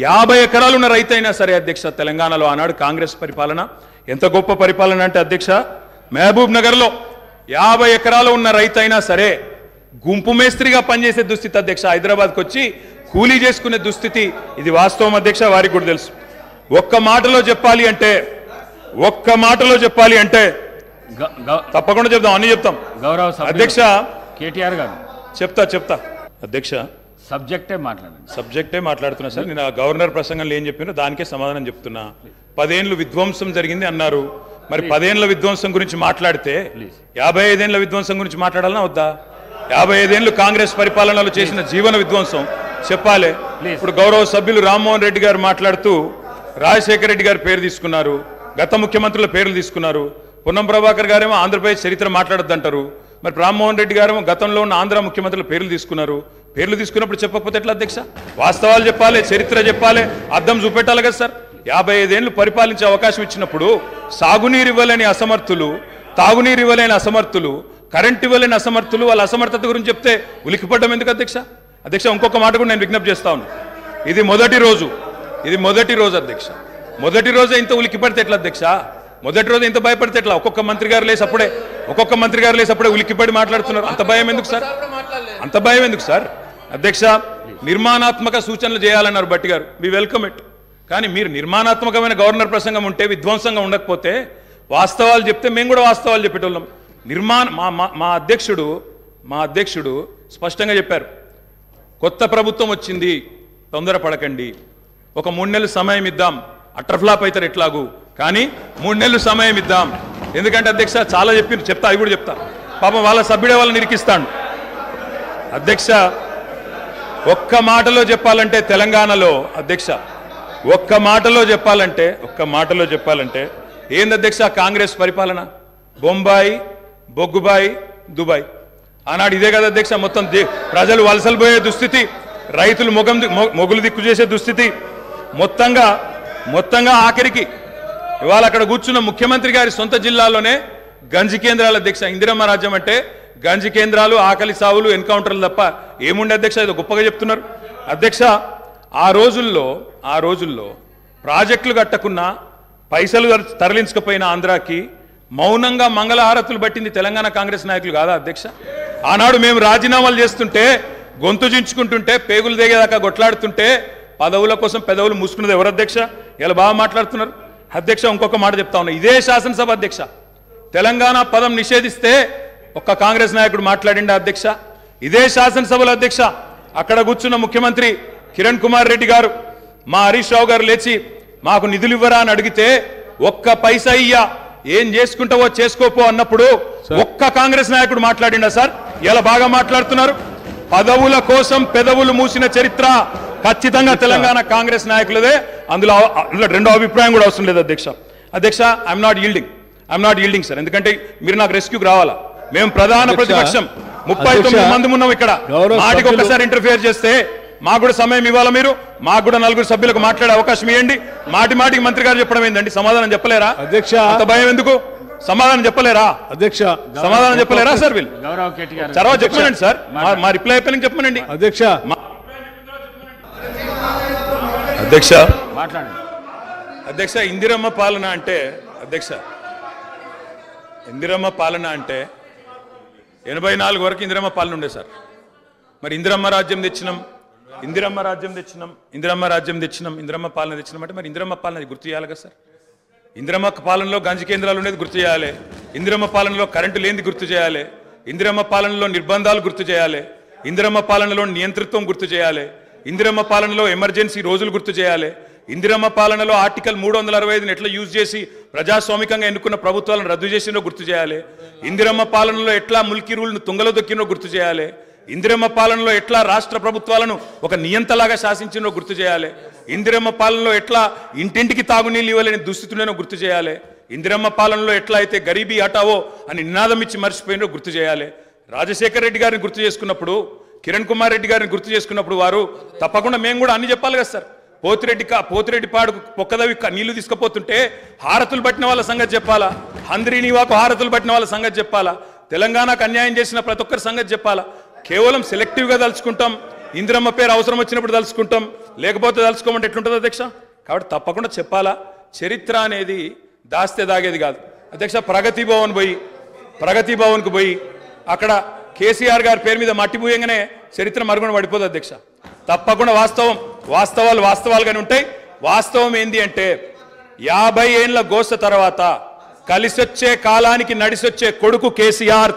50 ఎకరాలు ఉన్న రైతైనా సరే అధ్యక్ష, తెలంగాణలో ఆనాడు కాంగ్రెస్ పరిపాలన ఎంత గొప్ప పరిపాలన అంటే అధ్యక్ష, మహబూబ్ నగర్లో 50 ఎకరాలు ఉన్న రైతైనా సరే గుంపు మేస్త్రిగా పనిచేసే దుస్థితి అధ్యక్ష, హైదరాబాద్కి వచ్చి కూలీ చేసుకునే దుస్థితి. ఇది వాస్తవం అధ్యక్ష, వారికి కూడా తెలుసు. ఒక్క మాటలో చెప్పాలి అంటే తప్పకుండా చెప్తాం, అన్ని చెప్తాం. గౌరవ అధ్యక్ష కేటీఆర్ గారు చెప్తా అధ్యక్ష, సబ్జెక్టే మాట్లాడుతున్నా సార్. నేను గవర్నర్ ప్రసంగంలో ఏం చెప్పినో దానికే సమాధానం చెప్తున్నా. 10 ఏళ్ళు విధ్వంసం జరిగింది అన్నారు. మరి 10 ఏళ్ల విధ్వంసం గురించి మాట్లాడితే 55 ఏళ్ల విధ్వంసం గురించి మాట్లాడాలన్నా వద్దా? 55 ఏళ్లు కాంగ్రెస్ పరిపాలనలో చేసిన జీవన విధ్వంసం చెప్పాలి. ఇప్పుడు గౌరవ సభ్యులు రామ్మోహన్ రెడ్డి గారు మాట్లాడుతూ రాజశేఖర రెడ్డి గారి పేరు తీసుకున్నారు, గత ముఖ్యమంత్రుల పేర్లు తీసుకున్నారు. పొన్నం ప్రభాకర్ గారేమో ఆంధ్రప్రదేశ్ చరిత్ర మాట్లాడొద్దంటారు. మరి రామ్మోహన్ రెడ్డి గారేమో గతంలో ఉన్న ఆంధ్ర ముఖ్యమంత్రుల పేర్లు తీసుకున్నారు. పేర్లు తీసుకున్నప్పుడు చెప్పకపోతే ఎట్లా అధ్యక్ష? వాస్తవాలు చెప్పాలి, చరిత్ర చెప్పాలి, అర్థం చూపెట్టాలి కదా సార్. 55 ఏళ్లు పరిపాలించే అవకాశం ఇచ్చినప్పుడు సాగునీరు ఇవ్వలేని అసమర్థులు, తాగునీరు ఇవ్వలేని అసమర్థులు, కరెంట్ ఇవ్వలేని అసమర్థులు, వాళ్ళ అసమర్థత గురించి చెప్తే ఉలికిపడ్డం ఎందుకు అధ్యక్ష? అధ్యక్ష ఇంకొక మాట కూడా నేను విజ్ఞప్తి చేస్తా ఉన్నా. ఇది మొదటి రోజు అధ్యక్ష. మొదటి రోజే ఇంత ఉలికిపడితే ఎట్లా అధ్యక్ష? మొదటి రోజు ఇంత భయపడితే ఎట్లా? ఒక్కొక్క మంత్రి గారు లేసి అప్పుడే ఉలికిపడి మాట్లాడుతున్నారు. అంత భయం ఎందుకు సార్? అధ్యక్ష నిర్మాణాత్మక సూచనలు చేయాలన్నారు భట్టి గారు, వి వెల్కమ్ ఇట్. కానీ మీరు నిర్మాణాత్మకమైన గవర్నర్ ప్రసంగం ఉంటే, విధ్వంసంగా ఉండకపోతే, వాస్తవాలు చెప్తే మేము కూడా వాస్తవాలు చెప్పేటోళ్ళం. మా అధ్యక్షుడు స్పష్టంగా చెప్పారు, కొత్త ప్రభుత్వం వచ్చింది, తొందరపడకండి, ఒక 3 నెలలు సమయం ఇద్దాం, అట్రఫ్లాప్ అవుతారు ఎట్లాగూ, కానీ 3 నెలలు సమయం ఇద్దాం. ఎందుకంటే అధ్యక్ష చాలా చెప్తా, అవి కూడా చెప్తా. పాపం వాళ్ళ సభ్యుడే వాళ్ళని నిరికిస్తాడు. అధ్యక్ష ఒక్క మాటలో చెప్పాలంటే తెలంగాణలో అధ్యక్ష ఒక్క మాటలో చెప్పాలంటే ఏంది అధ్యక్ష కాంగ్రెస్ పరిపాలన? బొంబాయి, బొగ్గుబాయి, దుబాయ్. ఆనాడు ఇదే కదా అధ్యక్ష. మొత్తం ప్రజలు వలసలు పోయే దుస్థితి, రైతులు మొగులు దిక్కు చేసే దుస్థితి, మొత్తంగా ఆఖరికి ఇవాళ అక్కడ కూర్చున్న ముఖ్యమంత్రి గారి సొంత జిల్లాలోనే గంజి కేంద్రాలు అధ్యక్ష. ఇందిరమ్మ రాజ్యం అంటే గంజి కేంద్రాలు, ఆకలి సావులు, ఎన్కౌంటర్లు తప్ప ఏముండే అధ్యక్ష? ఇది గొప్పగా చెప్తున్నారు అధ్యక్ష. ఆ రోజుల్లో ప్రాజెక్టులు కట్టకున్నా, పైసలు తరలించకపోయినా ఆంధ్రాకి మౌనంగా మంగళహారతులు పట్టింది తెలంగాణ కాంగ్రెస్ నాయకులు కాదా అధ్యక్ష? ఆనాడు మేము రాజీనామాలు చేస్తుంటే, గొంతు చించుకుంటుంటే, పేగులు దిగేదాకా కొట్లాడుతుంటే, పదవుల కోసం పెదవులు మూసుకున్నది ఎవరు అధ్యక్ష? ఇలా బాగా మాట్లాడుతున్నారు అధ్యక్ష. ఇంకొక మాట చెప్తా ఉన్నా, ఇదే శాసనసభ అధ్యక్ష తెలంగాణ పదం నిషేధిస్తే ఒక్క కాంగ్రెస్ నాయకుడు మాట్లాడిండా అధ్యక్ష? ఇదే శాసనసభలో అధ్యక్ష అక్కడ కూర్చున్న ముఖ్యమంత్రి కిరణ్ కుమార్ రెడ్డి గారు, మా హరీష్ రావు గారు లేచి మాకు నిధులు ఇవ్వరా అని అడిగితే, ఒక్క పైసా ఇయ్యా, ఏం చేసుకుంటావో చేసుకోపో అన్నప్పుడు ఒక్క కాంగ్రెస్ నాయకుడు మాట్లాడిండా సార్? ఇలా బాగా మాట్లాడుతున్నారు. పదవుల కోసం పెదవులు మూసిన చరిత్ర ఖచ్చితంగా తెలంగాణ కాంగ్రెస్ నాయకులదే. అందులో రెండో అభిప్రాయం కూడా అవసరం లేదు అధ్యక్ష. I'm not yielding sir. ఎందుకంటే మీరు నాకు రెస్క్యూకి రావాలా. మేము ప్రధాన ప్రతిపక్షం 39 మంది ఉన్నాం ఇక్కడ. మాటికి ఒక్కసారి ఇంటర్ఫియర్ చేస్తే మాకు కూడా సమయం ఇవ్వాలా. మీరు మాకు కూడా 4 సభ్యులకు మాట్లాడే అవకాశం ఇవ్వండి. మాటికి మంత్రి గారు చెప్పడం ఏందండి? సమాధానం చెప్పలేరా అధ్యక్ష? అంత భయం ఎందుకు? సమాధానం చెప్పలేరా అధ్యక్ష? సమాధానం చెప్పలేరా సార్? వీళ్ళు తర్వాత చెప్పమనండి సార్, మా రిప్లై అయిపోయిన చెప్పమనండి అధ్యక్ష. అధ్యక్ష ఇందిరమ్మ పాలన అంటే 84 వరకు ఇందిరమ్మ పాలన ఉండే సార్. మరి ఇందిరమ్మ రాజ్యం తెచ్చినాం ఇందిరమ్మ పాలన తెచ్చినాం అంటే మరి ఇందిరమ్మ పాలన గుర్తు చేయాలి కదా సార్? ఇందిరమ్మ పాలనలో గంజి కేంద్రాలు ఉండేది గుర్తు చేయాలి, ఇందిరమ్మ పాలనలో కరెంటు లేనిది గుర్తు చేయాలి, ఇందిరమ్మ పాలనలో నిర్బంధాలు గుర్తు చేయాలి, ఇందిరమ్మ పాలనలో నియంతృత్వం గుర్తు చేయాలి, ఇందిరమ్మ పాలనలో ఎమర్జెన్సీ రోజులు గుర్తు చేయాలి, ఇందిరమ్మ పాలనలో ఆర్టికల్ 365ని ఎట్లా యూజ్ చేసి ప్రజాస్వామికంగా ఎన్నుకున్న ప్రభుత్వాలను రద్దు చేసినో గుర్తు చేయాలి, ఇందిరమ్మ పాలనలో ఎట్లా ముల్కీ రూల్ను తుంగలో దొక్కినో గుర్తు చేయాలి, ఇందిరమ్మ పాలనలో ఎట్లా రాష్ట్ర ప్రభుత్వాలను ఒక నియంతలాగా శాసించినో గుర్తు చేయాలి, ఇందిరమ్మ పాలనలో ఎట్లా ఇంటింటికి తాగునీళ్ళు ఇవ్వలేని దుస్థితులను గుర్తు చేయాలి, ఇందిరమ్మ పాలనలో ఎట్లా అయితే గరీబీ హటావో అని నినాదం ఇచ్చి మర్చిపోయినో గుర్తు చేయాలి. రాజశేఖర రెడ్డి గారిని గుర్తు చేసుకున్నప్పుడు, కిరణ్ కుమార్ రెడ్డి గారిని గుర్తు చేసుకున్నప్పుడు వారు తప్పకుండా మేము కూడా అన్ని చెప్పాలి కదా సార్. పోతిరెడ్డిపాడు పొక్కదవి నీళ్లు తీసుకుపోతుంటే హారతులు పట్టిన వాళ్ళ సంగతి చెప్పాలా, హంద్రీనివాకు హారతులు పట్టిన వాళ్ళ సంగతి చెప్పాలా, తెలంగాణకు అన్యాయం చేసిన ప్రతి ఒక్కరి సంగతి చెప్పాలా. కేవలం సెలెక్టివ్గా తలుచుకుంటాం, ఇందిరమ్మ పేరు అవసరం వచ్చినప్పుడు తలుచుకుంటాం, లేకపోతే తలుచుకోమంటే ఎట్లుంటుంది అధ్యక్ష? కాబట్టి తప్పకుండా చెప్పాలా. చరిత్ర అనేది దాస్తే దాగేది కాదు అధ్యక్ష. ప్రగతి భవన్కు పోయి అక్కడ కేసీఆర్ గారి పేరు మీద మట్టి పూయంగానే చరిత్ర మరుగున పడిపోదు అధ్యక్ష. తప్పకుండా వాస్తవాలుగానే ఉంటాయి. వాస్తవం ఏంది అంటే 50 ఏళ్ల గోస తర్వాత కలిసొచ్చే కాలానికి నడిసొచ్చే కొడుకు కేసీఆర్.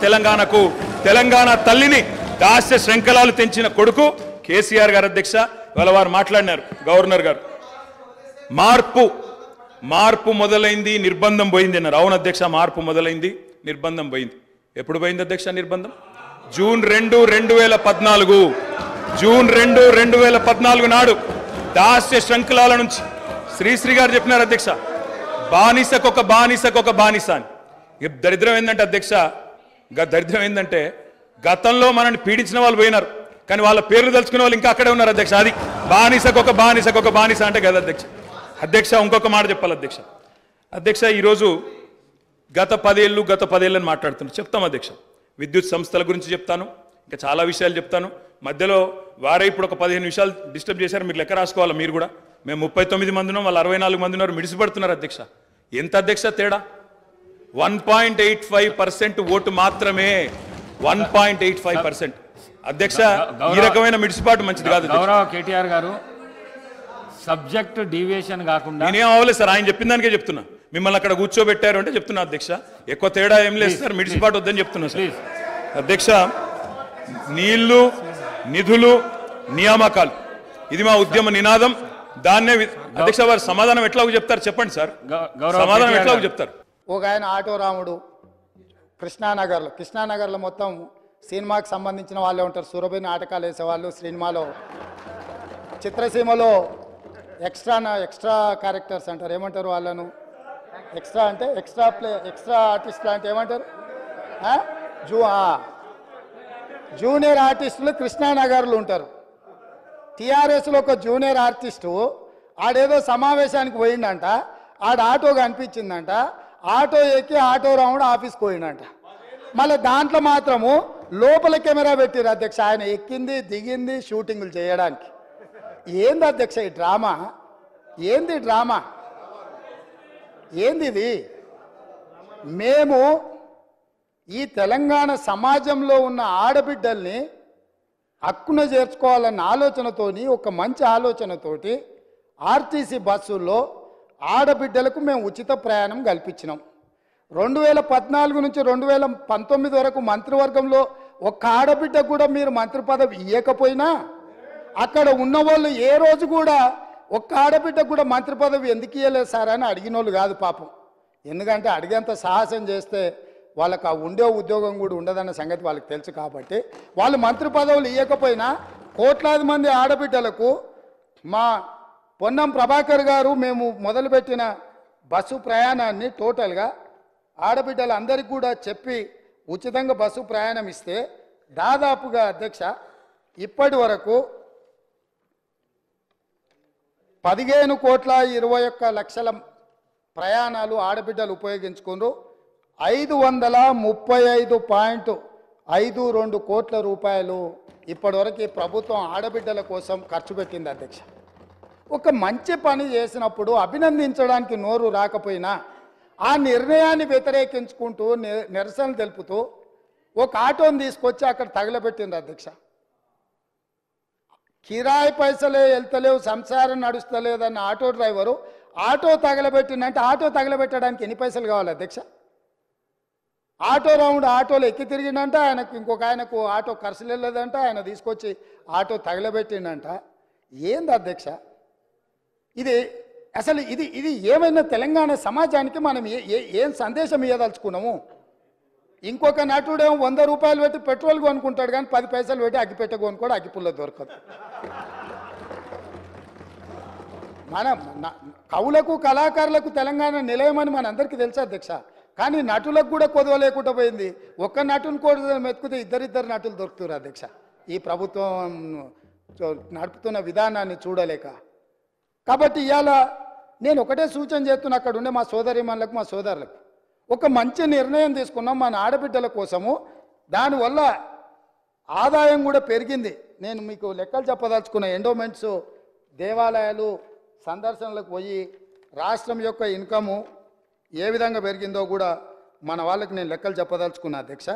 తెలంగాణ తల్లిని దాస్య శృంఖలాలు తెంచిన కొడుకు కేసీఆర్ గారు అధ్యక్ష. ఇవాళ వారు మాట్లాడినారు గవర్నర్ గారు. మార్పు మొదలైంది, నిర్బంధం పోయింది అన్నారు. అవును అధ్యక్ష, మార్పు మొదలైంది, నిర్బంధం పోయింది. ఎప్పుడు పోయింది అధ్యక్ష నిర్బంధం? జూన్ 2, 2014 నాడు దాస్య శృంఖలాల నుంచి శ్రీశ్రీ గారు చెప్పినారు అధ్యక్ష, బానిసకొక బానిస అని. దరిద్రం ఏంటంటే అధ్యక్ష, దరిద్రం ఏంటంటే గతంలో మనల్ని పీడించిన వాళ్ళు పోయినారు, కానీ వాళ్ళ పేర్లు తెలుసుకునే వాళ్ళు ఇంకా అక్కడే ఉన్నారు అధ్యక్ష. అది బానిసకొక బానిస అంటే కదా అధ్యక్ష. ఇంకొక మాట చెప్పాలి అధ్యక్ష. ఈరోజు గత 10 ఏళ్ళని మాట్లాడుతున్నాను. చెప్తాం అధ్యక్ష. విద్యుత్ సంస్థల గురించి చెప్తాను, ఇంకా చాలా విషయాలు చెప్తాను. మధ్యలో వారే ఇప్పుడు ఒక 15 నిమిషాలు డిస్టర్బ్ చేశారు. మీరు లెక్క రాసుకోవాలి. మీరు కూడా మేము 39 మంది ఉన్నాం, వాళ్ళు 64 మంది ఉన్నారు. మిడిసిపడుతున్నారు అధ్యక్ష. ఎంత అధ్యక్ష తేడా? 1.85% ఓటు మాత్రమే. 1.85% అధ్యక్ష. ఈ రకమైన మిడిసిపాటు మంచిది కాదు. గౌరవ కేటీఆర్ గారు, సబ్జెక్ట్ డీవియేషన్ కాకుండా నేనేం అవ్వలేదు సార్, ఆయన చెప్పిన దానికే చెప్తున్నా. మిమ్మల్ని అక్కడ కూర్చోబెట్టారు అంటే చెప్తున్నా అధ్యక్ష. ఎక్కువ తేడా ఏం లేదు సార్, మిడిసిపాటు వద్దని చెప్తున్నా సార్ అధ్యక్ష. నీళ్లు, నిధులు, నియామకాలు, ఇది మా ఉద్యమ నినాదం. దాన్నే అధ్యక్ష వారు సమాధానం ఎట్లాగో చెప్తారు చెప్పండి సార్. సమాధానం ఎట్లాగో చెప్తారు? ఒక ఆయన ఆటో రాముడు కృష్ణానగర్లో మొత్తం సినిమాకి సంబంధించిన వాళ్ళే ఉంటారు. సురభి నాటకాలు వేసేవాళ్ళు, సినిమాలో చిత్రసీమలో ఎక్స్ట్రా క్యారెక్టర్స్ అంటారు. ఏమంటారు వాళ్ళను? ఎక్స్ట్రా ఆర్టిస్టులు అంటే ఏమంటారు? జూనియర్ ఆర్టిస్టులు కృష్ణానగర్లు ఉంటారు. టీఆర్ఎస్లో ఒక జూనియర్ ఆర్టిస్టు ఆడేదో సమావేశానికి పోయిందంట, ఆడ ఆటో కనిపించిందంట, ఆటో ఎక్కి ఆటో రాముడు ఆఫీస్కి పోయిందంట. మళ్ళీ దాంట్లో మాత్రము లోపల కెమెరా పెట్టిరు అధ్యక్ష. ఆయన ఎక్కింది దిగింది షూటింగులు చేయడానికి. ఏంది అధ్యక్ష ఈ డ్రామా? ఏంది డ్రామా? ఏంది ఇది? మేము ఈ తెలంగాణ సమాజంలో ఉన్న ఆడబిడ్డల్ని హక్కున చేర్చుకోవాలన్న ఆలోచనతోని, ఒక మంచి ఆలోచనతోటి ఆర్టీసీ బస్సుల్లో ఆడబిడ్డలకు మేము ఉచిత ప్రయాణం కల్పించినాం. 2014 నుంచి 2019 వరకు మంత్రివర్గంలో ఒక్క ఆడబిడ్డకు కూడా మీరు మంత్రి పదవి ఇవ్వకపోయినా, అక్కడ ఉన్నవాళ్ళు ఏ రోజు కూడా ఒక్క ఆడబిడ్డకు కూడా మంత్రి పదవి ఎందుకు ఇవ్వలేదు సార్ అని అడిగిన వాళ్ళు కాదు పాపం. ఎందుకంటే అడిగేంత సాహసం చేస్తే వాళ్ళకు ఆ ఉండే ఉద్యోగం కూడా ఉండదన్న సంగతి వాళ్ళకి తెలుసు. కాబట్టి వాళ్ళు మంత్రి పదవులు ఇవ్వకపోయినా కోట్లాది మంది ఆడబిడ్డలకు మా పొన్నం ప్రభాకర్ గారు మేము మొదలుపెట్టిన బస్సు ప్రయాణాన్ని టోటల్గా ఆడబిడ్డలందరికీ కూడా చెప్పి ఉచితంగా బస్సు ప్రయాణం ఇస్తే దాదాపుగా అధ్యక్ష ఇప్పటి వరకు 15,21,00,000 ప్రయాణాలు ఆడబిడ్డలు ఉపయోగించుకున్నారు. 535.52 కోట్ల రూపాయలు ఇప్పటివరకు ఈ ప్రభుత్వం ఆడబిడ్డల కోసం ఖర్చు పెట్టింది అధ్యక్ష. ఒక మంచి పని చేసినప్పుడు అభినందించడానికి నోరు రాకపోయినా ఆ నిర్ణయాన్ని వ్యతిరేకించుకుంటూ నిరసన తెలుపుతూ ఒక ఆటోని తీసుకొచ్చి అక్కడ తగలబెట్టింది అధ్యక్ష. కిరాయి పైసలే వెళ్తలేవు, సంసారం నడుస్తలేదన్న ఆటో డ్రైవరు ఆటో తగలబెట్టిందంటే ఆటో తగలబెట్టడానికి ఎన్ని పైసలు కావాలి అధ్యక్ష? ఆటో రౌండ్ ఆటోలో ఎక్కి తిరిగిందంట, ఆయనకు ఇంకొక ఆయనకు ఆటో ఖర్చులు వెళ్ళదంట, ఆయన తీసుకొచ్చి ఆటో తగలబెట్టిండంట. ఏంది అధ్యక్ష ఇది? అసలు ఇది ఏమైనా తెలంగాణ సమాజానికి మనం ఏం సందేశం ఇవ్వదలుచుకున్నాము? ఇంకొక నటుడేమో 100 రూపాయలు పెట్టి పెట్రోల్ కొనుక్కుంటాడు, కానీ 10 పైసలు పెట్టి అగ్గిపెట్ట కొనుక్కోడు, అగ్గిపుల్ల దొరకదు. మన కవులకు కళాకారులకు తెలంగాణ నిలయమని మనందరికీ తెలుసు అధ్యక్ష. కానీ నటులకు కూడా కొదవ లేకుండా పోయింది. ఒక్క నటుని కూడా మెతుకుతే ఇద్దరిద్దరు నటులు దొరుకుతారు అధ్యక్ష. ఈ ప్రభుత్వం నడుపుతున్న విధానాన్ని చూడలేక. కాబట్టి ఇవాళ నేను ఒకటే సూచన చేస్తున్నా, అక్కడ ఉండే మా సోదరిమణులకు మా సోదరులకు ఒక మంచి నిర్ణయం తీసుకున్నాం మన ఆడబిడ్డల కోసము. దానివల్ల ఆదాయం కూడా పెరిగింది. నేను మీకు లెక్కలు చెప్పదలుచుకున్న ఎండోమెంట్స్ దేవాలయాలు సందర్శనలకు పోయి రాష్ట్రం యొక్క ఇన్కము ఏ విధంగా పెరిగిందో కూడా మన వాళ్ళకి నేను లెక్కలు చెప్పదలుచుకున్నా అధ్యక్ష.